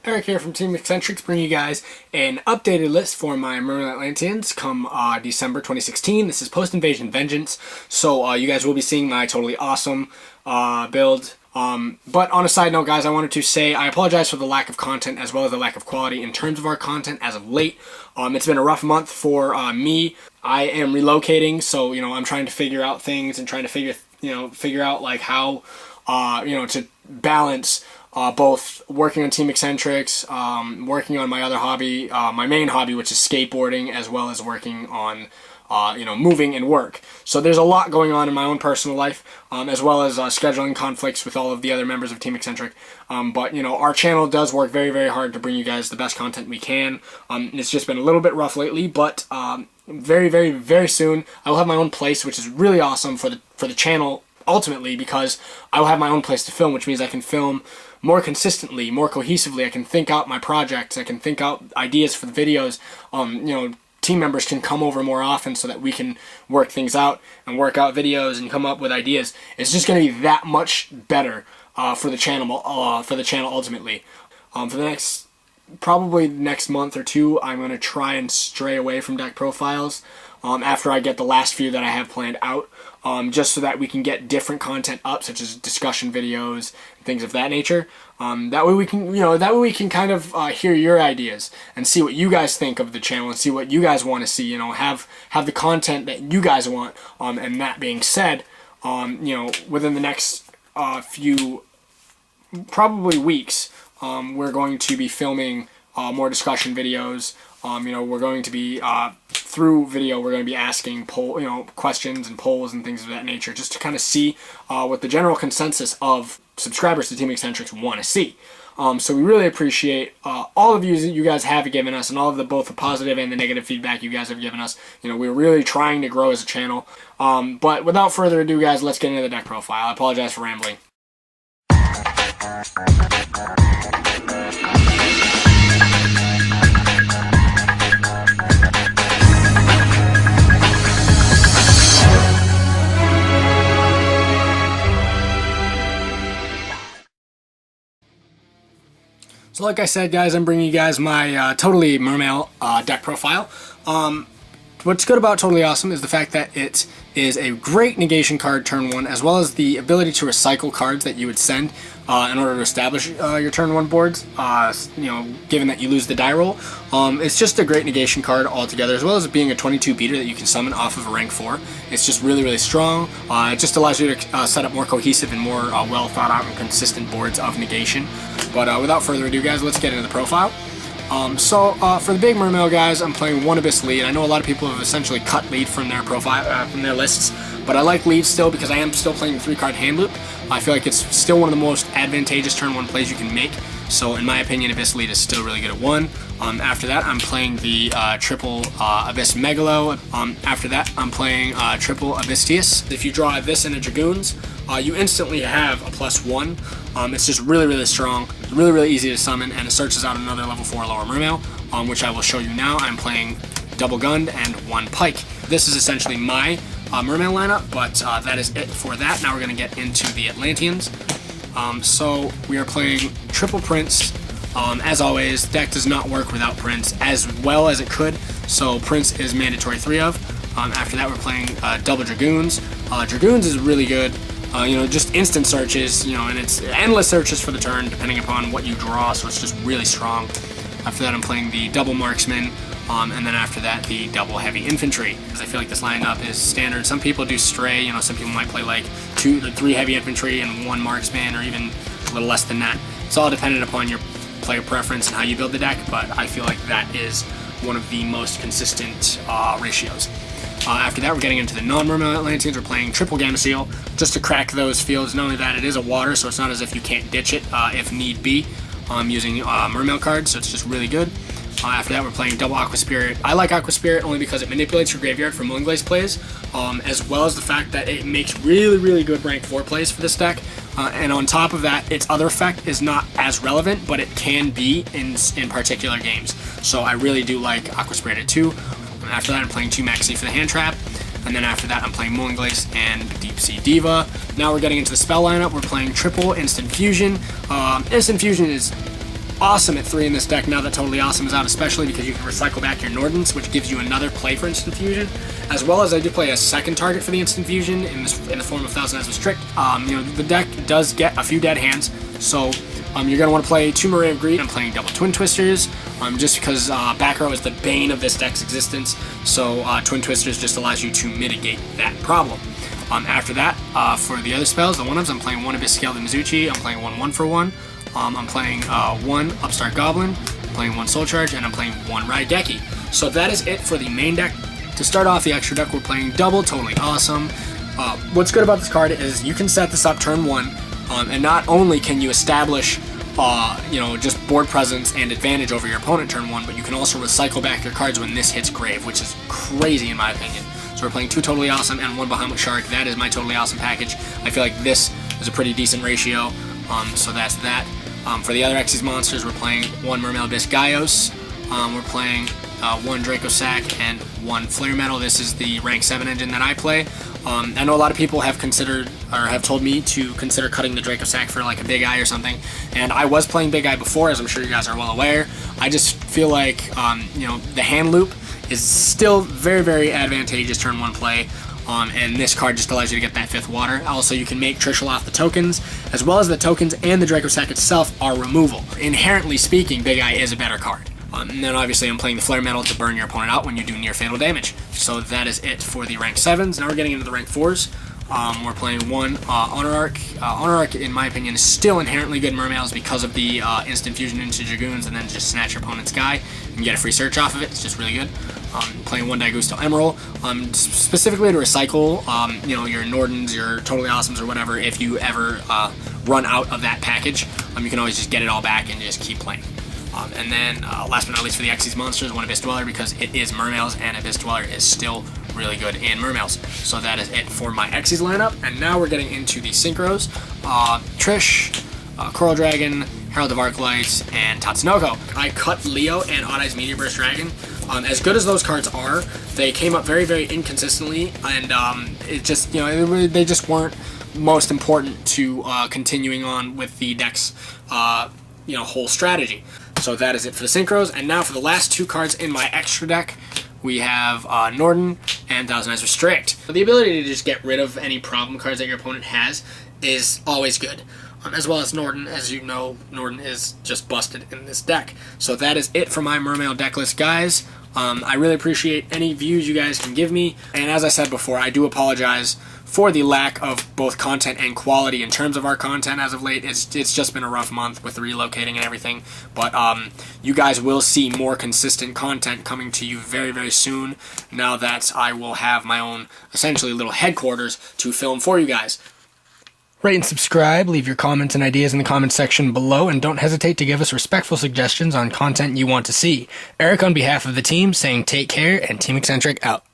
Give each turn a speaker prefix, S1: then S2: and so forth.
S1: Eric here from Team Eccentrics, bringing you guys an updated list for my Mermail Atlanteans come December 2016. This is Post-Invasion Vengeance, so you guys will be seeing my Totally Awesome build. But on a side note, guys, I wanted to say I apologize for the lack of content as well as the lack of quality in terms of our content as of late. It's been a rough month for me. I am relocating, so I'm trying to figure out things and trying to figure out like how to balance both working on Team Eccentrics, working on my other hobby, my main hobby, which is skateboarding, as well as working on moving and work. So there's a lot going on in my own personal life, as well as scheduling conflicts with all of the other members of Team Eccentric. But our channel does work very, very hard to bring you guys the best content we can. It's just been a little bit rough lately, but very, very, very soon I will have my own place, which is really awesome for the channel ultimately, because I will have my own place to film, which means I can film more consistently, more cohesively. I can think out my projects. I can think out ideas for the videos. Team members can come over more often so that we can work things out and work out videos and come up with ideas. It's just going to be that much better for the channel. Ultimately, for the next month or two, I'm going to try and stray away from deck profiles after I get the last few that I have planned out, just so that we can get different content up, such as discussion videos and things of that nature. That way we can kind of hear your ideas and see what you guys think of the channel and see what you guys want to see. Have the content that you guys want. And that being said, within the next few probably weeks, we're going to be filming more discussion videos. We're going to be through video. We're going to be asking questions and polls and things of that nature, just to kind of see what the general consensus of subscribers to Team Eccentrics want to see. So we really appreciate all of you guys have given us, and all of both the positive and the negative feedback you guys have given us. We're really trying to grow as a channel. But without further ado, guys, let's get into the deck profile. I apologize for rambling. So like I said, guys, I'm bringing you guys my Toadally Mermail deck profile. What's good about Toadally Awesome is the fact that it is a great negation card turn 1, as well as the ability to recycle cards that you would send in order to establish your turn 1 boards, given that you lose the die roll. It's just a great negation card altogether, as well as being a 22 beater that you can summon off of a rank 4. It's just really, really strong. It just allows you to set up more cohesive and more well thought out and consistent boards of negation. But without further ado, guys, let's get into the profile. For the big Mermail guys, I'm playing one Abyss lead. I know a lot of people have essentially cut lead from their profile, from their lists, but I like lead still because I am still playing the 3-card hand loop. I feel like it's still one of the most advantageous turn 1 plays you can make. So in my opinion, Abyss lead is still really good at 1. After that, I'm playing the triple Abyss Megalo. After that, I'm playing triple Abyss. If you draw this and a Dragoons, you instantly have a +1. It's just really, really strong, really, really easy to summon, and it searches out another level 4 lower Mermail, which I will show you now. I'm playing double gunned and 1 pike. This is essentially my Mermail lineup, but that is it for that. Now we're going to get into the Atlanteans. So we are playing triple Prince. As always, deck does not work without Prince as well as it could, so Prince is mandatory 3 of. After that, we're playing double Dragoons. Dragoons is really good. Just instant searches, and it's endless searches for the turn depending upon what you draw, so it's just really strong. After that, I'm playing the double Marksman, and then after that, the double Heavy Infantry, because I feel like this lineup is standard. Some people do stray, some people might play like 2 to 3 Heavy Infantry and 1 Marksman, or even a little less than that. It's all dependent upon your player preference and how you build the deck, but I feel like that is one of the most consistent ratios. After that, we're getting into the non-Mermail Atlanteans. We're playing triple Gamma Seal just to crack those fields. Not only that, it is a water, so it's not as if you can't ditch it if need be using Mermail cards, so it's just really good. After that, we're playing double Aqua Spirit. I like Aqua Spirit only because it manipulates your graveyard for Moonglaze plays, as well as the fact that it makes really, really good rank 4 plays for this deck. And on top of that, its other effect is not as relevant, but it can be in particular games. So I really do like Aqua Spirit at 2. After that, I'm playing 2 Maxi for the hand trap. And then after that, I'm playing Moonglaze and Deep Sea Diva. Now we're getting into the spell lineup. We're playing triple Instant Fusion. Instant Fusion is awesome at 3 in this deck now that Totally Awesome is out, especially because you can recycle back your Nordens, which gives you another play for Instant Fusion, as well as I do play a second target for the Instant Fusion in the form of Thousand Eyes Restrict. The deck does get a few dead hands, so you're going to want to play 2 Moray of Greed. I'm playing double Twin Twisters, just because back row is the bane of this deck's existence, so Twin Twisters just allows you to mitigate that problem. After that, for the other spells, the 1-ups, I'm playing 1 Abyss Scale the Mizuchi, I'm playing 1 1-for-1, I'm playing 1 Upstart Goblin, I'm playing 1 Soul Charge, and I'm playing 1 Raigeki. So that is it for the main deck. To start off the extra deck, we're playing double Totally Awesome. What's good about this card is you can set this up turn 1, and not only can you establish just board presence and advantage over your opponent turn 1, but you can also recycle back your cards when this hits grave, which is crazy in my opinion. So we're playing 2 Totally Awesome and 1 Bahamut Shark. That is my Totally Awesome package. I feel like this is a pretty decent ratio, so that's that. For the other Xyz monsters, we're playing 1 Mermail Abyss Gaios, we're playing 1 Draco Sack and 1 Flare Metal. This is the rank 7 engine that I play. I know a lot of people have considered, or have told me to consider cutting the Draco Sack for like a Big Eye or something, and I was playing Big Eye before, as I'm sure you guys are well aware. I just feel like, the hand loop is still very, very advantageous turn 1 play, and this card just allows you to get that 5th water. Also, you can make Trishul off the tokens, as well as the tokens and the Draco Sack itself are removal. Inherently speaking, Big Eye is a better card. And then obviously I'm playing the Flare Metal to burn your opponent out when you do near fatal damage. So that is it for the rank 7s. Now we're getting into the rank 4s. We're playing 1 Honor Arc. Honor Arc, in my opinion, is still inherently good Mermails because of the instant fusion into Dragoons and then just snatch your opponent's guy and get a free search off of it. It's just really good. Playing 1 Daigusto Emerald, specifically to recycle, your Nordens, your Totally Awesomes, or whatever. If you ever run out of that package, you can always just get it all back and just keep playing. And then, last but not least, for the Xyz monsters, 1 Abyss Dweller, because it is Mermails, and Abyss Dweller is still really good in Mermails. So that is it for my Xyz lineup, and now we're getting into the Synchros. Trish, Coral Dragon, Herald of Arclight, and Tatsunoko. I cut Leo and Odd Eyes Meteor Burst Dragon. As good as those cards are, they came up very, very inconsistently, and it just, they just weren't most important to continuing on with the deck's, whole strategy. So that is it for the Synchros, and now for the last 2 cards in my extra deck, we have Norden and Thousand Eyes Restrict. The ability to just get rid of any problem cards that your opponent has is always good. As well as Norden, as you know, Norden is just busted in this deck. So that is it for my Mermail deck list, guys. I really appreciate any views you guys can give me, and as I said before, I do apologize for the lack of both content and quality in terms of our content as of late. It's just been a rough month with relocating and everything, but you guys will see more consistent content coming to you very, very soon now that I will have my own, essentially, little headquarters to film for you guys. Rate and subscribe, leave your comments and ideas in the comment section below, and don't hesitate to give us respectful suggestions on content you want to see. Eric on behalf of the team saying take care, and Team Eccentric out.